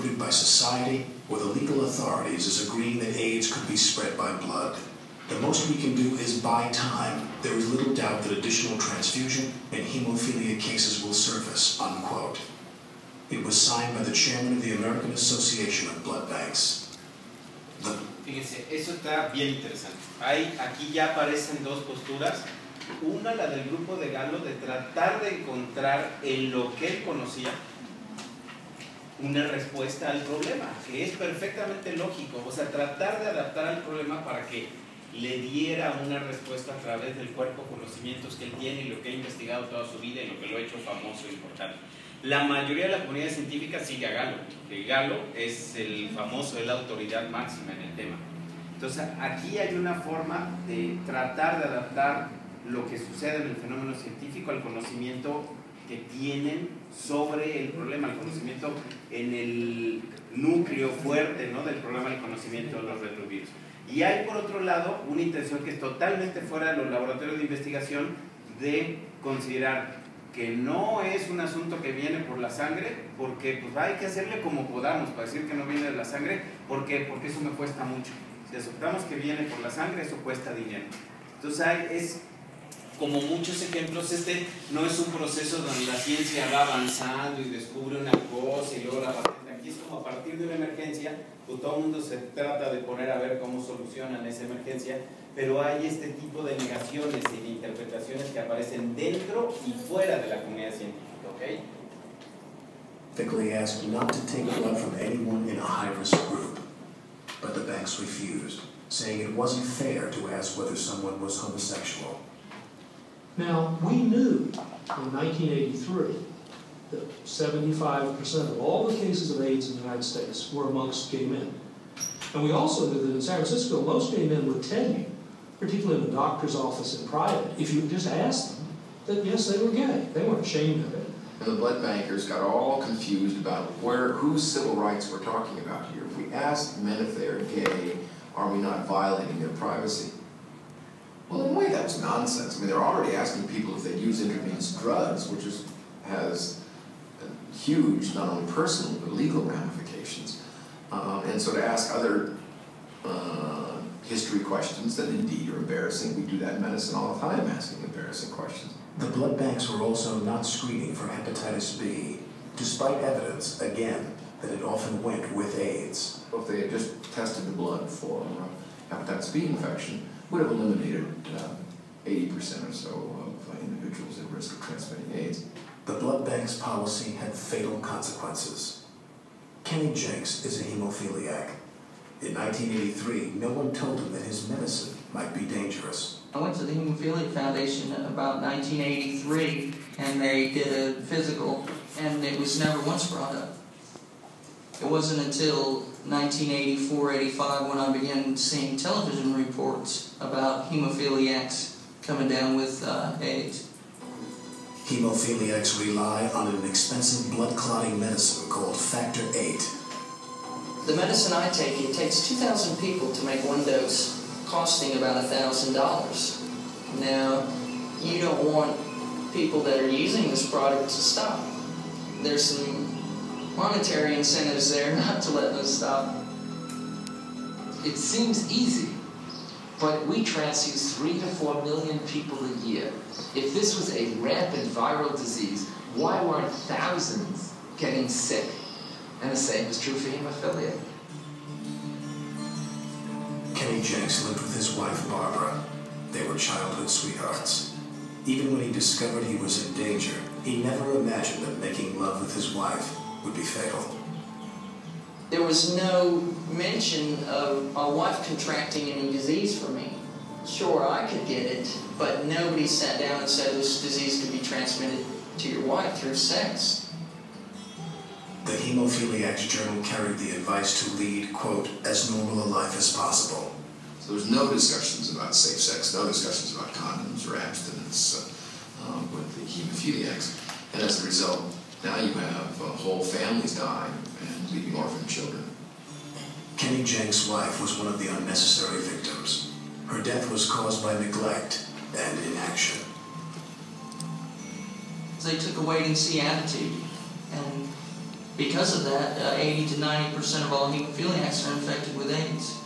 interpreted by society or the legal authorities as agreeing that AIDS could be spread by blood. The most we can do is buy time. There is little doubt that additional transfusion and hemophilia cases will surface, unquote. It was signed by the chairman of the American Association of Blood Banks. Fíjense, eso está bien interesante. Aquí ya aparecen dos posturas. Una, la del grupo de Galo, de tratar de encontrar en lo que él conocía una respuesta al problema, que es perfectamente lógico. O sea, tratar de adaptar al problema para que le diera una respuesta a través del cuerpo, conocimientos que él tiene y lo que ha investigado toda su vida y lo que lo ha hecho famoso e importante. La mayoría de la comunidad científica sigue a Galo, que Galo es el famoso, es la autoridad máxima en el tema. Entonces, aquí hay una forma de tratar de adaptar lo que sucede en el fenómeno científico al conocimiento que tienen sobre el problema, el conocimiento en el núcleo fuerte, ¿no?, del problema del conocimiento de los retrovirus. Y hay, por otro lado, una intención que es totalmente fuera de los laboratorios de investigación de considerar que no es un asunto que viene por la sangre, porque pues, hay que hacerle como podamos para decir que no viene de la sangre. ¿Por qué? Porque eso me cuesta mucho. Si aceptamos que viene por la sangre, eso cuesta dinero. Entonces es como muchos ejemplos. Este no es un proceso donde la ciencia va avanzando y descubre una cosa y luego la patenta. Aquí es como a partir de una emergencia, pues todo el mundo se trata de poner a ver cómo solucionan esa emergencia, pero hay este tipo de negaciones y de interpretaciones que aparecen dentro y fuera de la comunidad científica, ¿ok? Typically asked not to take blood from anyone in a high-risk group, but the banks refused, saying it wasn't fair to ask whether someone was homosexual. Now, we knew in 1983 that 75% of all the cases of AIDS in the United States were amongst gay men. And we also knew that in San Francisco, most gay men would tell you, particularly in the doctor's office in private, if you just asked them, that yes, they were gay. They weren't ashamed of it. And the blood bankers got all confused about whose civil rights we're talking about here. If we ask men if they're gay, are we not violating their privacy? Well, in a way, that was nonsense. I mean, they're already asking people if they use intravenous drugs, which has huge, not only personal, but legal ramifications. And so to ask other history questions that indeed are embarrassing, we do that in medicine all the time, asking embarrassing questions. The blood banks were also not screening for hepatitis B, despite evidence, again, that it often went with AIDS. If they had just tested the blood for hepatitis B infection, would have eliminated 80% or so of individuals at risk of transmitting AIDS. The blood bank's policy had fatal consequences. Kenny Jenks is a hemophiliac. In 1983, no one told him that his medicine might be dangerous. I went to the Hemophilia Foundation about 1983, and they did a physical, and it was never once brought up. It wasn't until 1984-85 when I began seeing television reports about hemophiliacs coming down with AIDS. Hemophiliacs rely on an expensive blood clotting medicine called Factor VIII. The medicine I take, it takes 2,000 people to make one dose, costing about $1,000. Now, you don't want people that are using this product to stop. There's some monetary incentives there not to let them stop. It seems easy, but we transfuse 3 to 4 million people a year. If this was a rampant viral disease, why weren't thousands getting sick? And the same is true for hemophilia. Kenny Jenks lived with his wife, Barbara. They were childhood sweethearts. Even when he discovered he was in danger, he never imagined that making love with his wife would be fatal. There was no mention of my wife contracting any disease for me. Sure, I could get it, but nobody sat down and said this disease could be transmitted to your wife through sex. The Hemophiliac's Journal carried the advice to lead, quote, as normal a life as possible. So there's no discussions about safe sex, no discussions about condoms or abstinence with the hemophiliacs. And as a result, now you have whole families dying and leaving orphan children. Kenny Jenks' wife was one of the unnecessary victims. Her death was caused by neglect and inaction. They took a wait-and-see attitude, and Because of that, 80 to 90% of all hemophiliacs are infected with AIDS.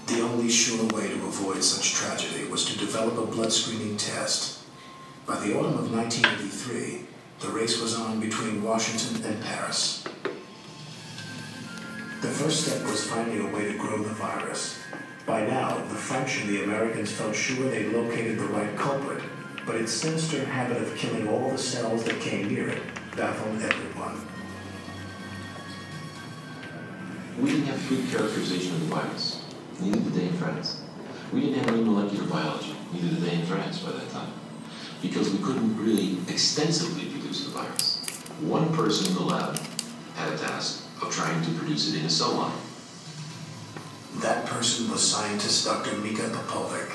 The only sure way to avoid such tragedy was to develop a blood screening test. By the autumn of 1983, the race was on between Washington and Paris. The first step was finding a way to grow the virus. By now, the French and the Americans felt sure they'd located the right culprit, but its sinister habit of killing all the cells that came near it baffled everyone. We didn't have good characterization of the virus. Neither did they in France. We didn't have any molecular biology. Neither did they in France by that time. Because we couldn't really extensively produce the virus. One person in the lab had a task of trying to produce it in a cell line. That person was scientist Dr. Mika Popovic.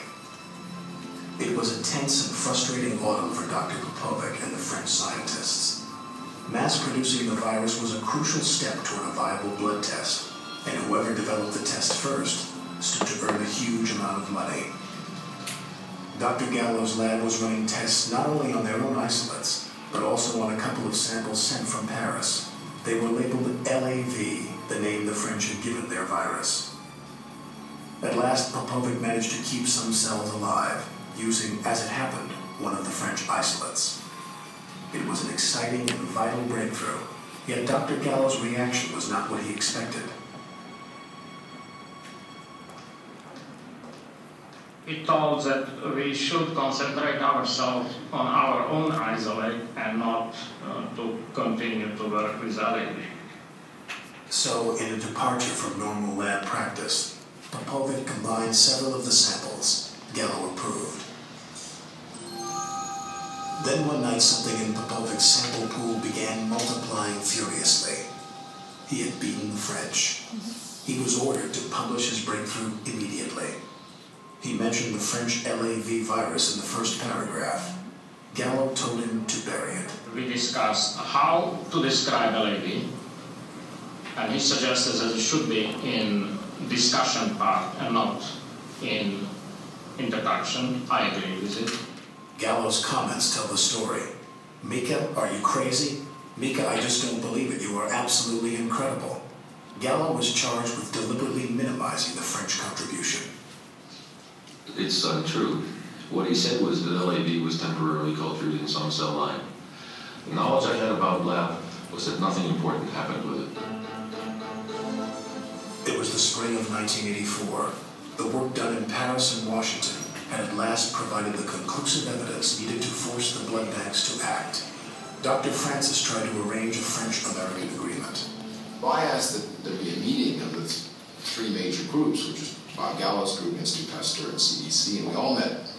It was a tense and frustrating autumn for Dr. Popovic and the French scientists. Mass-producing the virus was a crucial step toward a viable blood test, and whoever developed the test first stood to earn a huge amount of money. Dr. Gallo's lab was running tests not only on their own isolates, but also on a couple of samples sent from Paris. They were labeled LAV, the name the French had given their virus. At last, Popovic managed to keep some cells alive, using, as it happened, one of the French isolates. It was an exciting and vital breakthrough, yet Dr. Gallo's reaction was not what he expected. He told that we should concentrate ourselves on our own isolate and not to continue to work with LAV. So, in a departure from normal lab practice, Popovic combined several of the samples Gallo approved. Then one night something in Popovic's sample pool began multiplying furiously. He had beaten the French. He was ordered to publish his breakthrough immediately. He mentioned the French LAV virus in the first paragraph. Gallo told him to bury it. We discussed how to describe LAV, and he suggested that it should be in discussion part and not in introduction. I agree with it. Gallo's comments tell the story. Mika, are you crazy? Mika, I just don't believe it. You are absolutely incredible. Gallo was charged with deliberately minimizing the French contribution. It's untrue. What he said was that LAV was temporarily cultured in some cell line. The knowledge I had about lab was that nothing important happened with it. It was the spring of 1984. The work done in Paris and Washington had at last provided the conclusive evidence needed to force the blood banks to act. Dr. Francis tried to arrange a French-American agreement. Well, I asked that there be a meeting of the three major groups, which is Bob Gallo's group, Institut Pasteur, and CDC, and we all met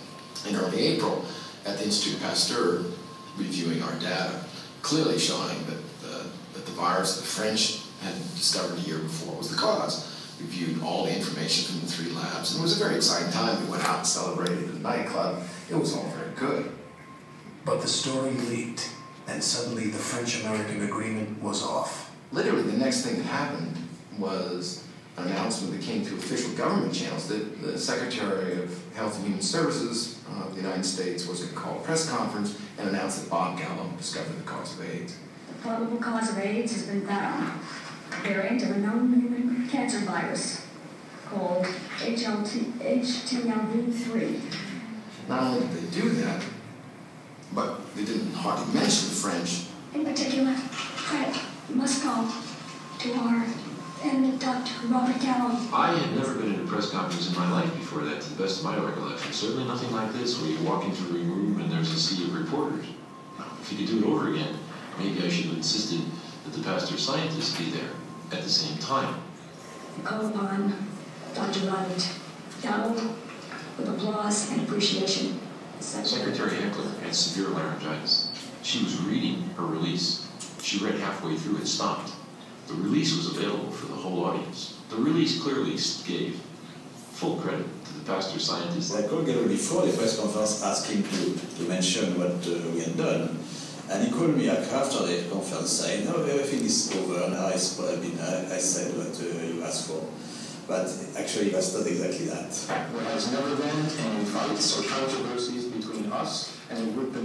in early April at the Institut Pasteur, reviewing our data, clearly showing that the virus the French had discovered a year before was the cause. We viewed all the information from the three labs, and it was a very exciting time. We went out and celebrated at a nightclub. It was all very good. But the story leaked, and suddenly the French-American agreement was off. Literally, the next thing that happened was an announcement that came through official government channels that the Secretary of Health and Human Services of the United States was going to call a press conference and announce that Bob Gallo discovered the cause of AIDS. The probable cause of AIDS has been found. A variant of a known human cancer virus called HTLV3. Not only did they do that, but they didn't hardly mention the French. In particular, Fred must go to our and Dr. Robert Gallo. I had never been in a press conference in my life before that, to the best of my recollection. Certainly nothing like this, where you walk into a room and there's a sea of reporters. If you could do it over again, maybe I should have insisted that the Pasteur scientists be there at the same time. We call upon Dr. Robert Gallo with applause and appreciation. Secretary Heckler had severe laryngitis. She was reading her release. She read halfway through and stopped. The release was available for the whole audience. The release clearly gave full credit to the Pasteur scientists. I called Gallo before the press conference, asking to mention what we had done. And he called me after the conference saying, no, everything is over, now I said what you asked for. But actually, that's not exactly that. There has never been any fights or controversies between between us and a group in